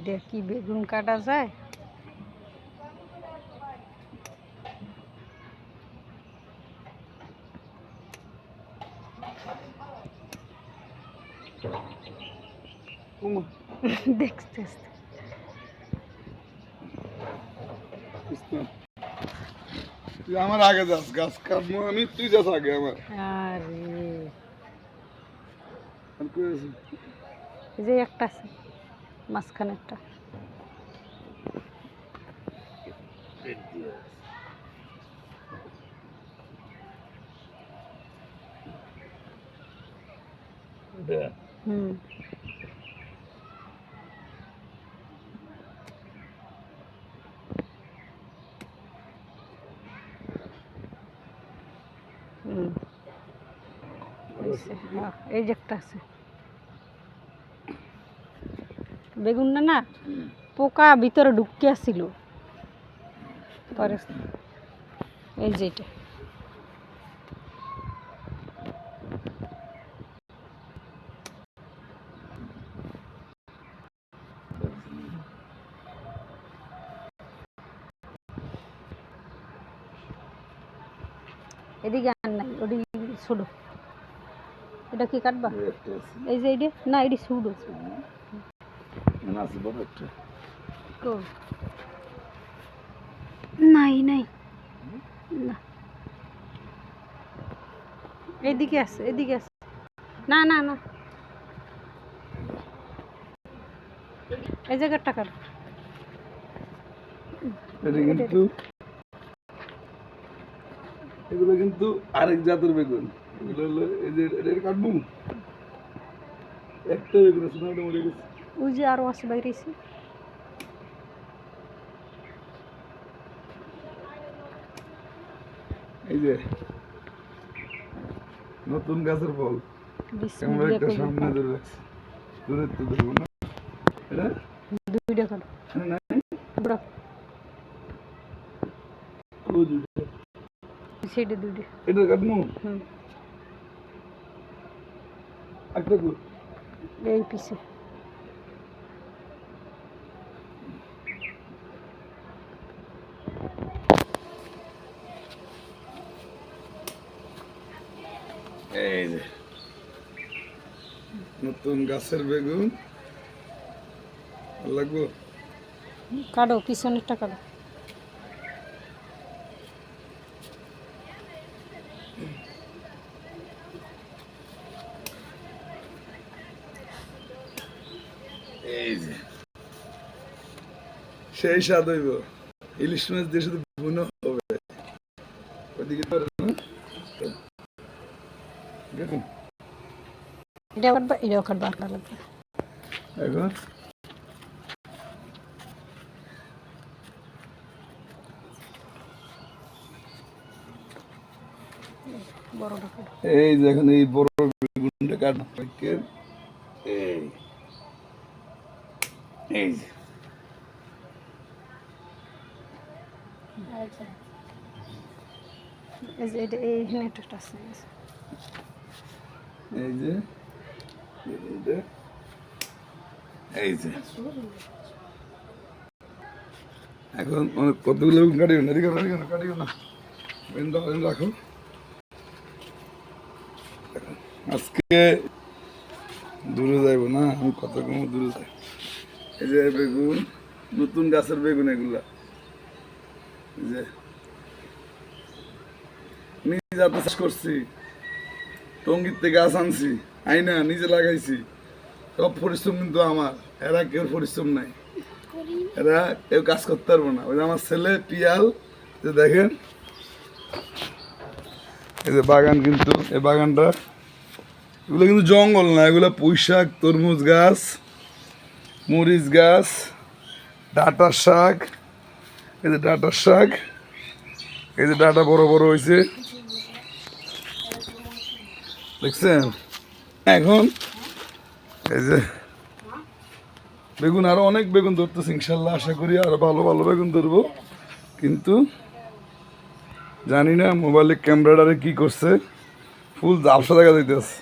দিয়ে কি বেগুন কাটা যায়? দেখতেছি তুই আমার আগে যাস, গাছ কাটবো আমি, তুই যাস আগে আমার। আরে আর কই আছে? এই যে একটা আছে মাঝখানে একটা। হুম হুম এই যে একটা আছে বেগুনটা না পোকা ভিতরে ঢুকে আসছিল পরে এই যে এটা এদিকে আর নাই, ওটি ছোট। এটা কি কাটবা? এই যে এইটা না, এটি ছোট। নাই নাই না, এদিকে আছে, এদিকে আছে। না না না, এই জায়গাটা কাট। কিন্তু এগুলো কিন্তু আরেক জাতের বেগুন। এগুলো হলো এই যে এটা কাটবো, একটা বেগুন আছে না, ওটা মরে গেছে। ওই যে আরো আছে বাইরে এসে। এই যে নতুন গাছের ফল, আমরা একটা সামনে ধরে রাখছি, দূরে তো ধরবো না। এটা দুইটা কাটো, না সেটা দুইটা। এটা কাটবো হুম একটা এই পিছে। এই যে নতুন গাছের বেগুন লাগবো। কাটো, পিছনেরটা কাটো। এই যে সেই স্বাদ হইব, ইলিশ মাছ দিয়ে শুধু বুনো হবে। ওইদিকে তো দেখুন এটাও কাটবা, এটাও কাটবা, আর লাগবে। এখন বড়টা কাটো। এই যে এখন এই বড় বেগুনটা কাটবো। এই এই যে এই যে এটা এই নেটটা আছে। এই যে এই যে এখন কতগুলো বেগুন কাটিও না, এদিকে কাটিও না, রাখো। আজকে দূরে যাইব না, আমি কত কম দূরে যাই। এই যে বেগুন, নতুন গাছের বেগুন এগুলা, এই যে নিজে হাতে চাষ করছি, টঙ্গির থেকে গাছ আনছি, আইনা নিজে লাগাইছি। সব পরিশ্রম কিন্তু আমার, এরা কেউ পরিশ্রম নাই, এরা কেউ কাজ করতে পারবো না। ওই যে আমার ছেলে পিয়াল, যে দেখেন এই যে বাগান, কিন্তু এই বাগানটা এগুলো কিন্তু জঙ্গল না, এগুলো পুঁইশাক, তরমুজ গাছ, মরিচ গাছ, ডাঁটার শাক। এই যে ডাঁটার শাক, এই যে ডাঁটা বড় বড় হয়েছে, দেখছেন। এখন এই যে বেগুন, আরো অনেক বেগুন ধরতেছে ইনশাল্লাহ, আশা করি আরো ভালো ভালো বেগুন ধরবো। কিন্তু জানি না মোবাইলের ক্যামেরাটারে কি করছে, ফুল ঝাপসা দেখা যাইতেছে।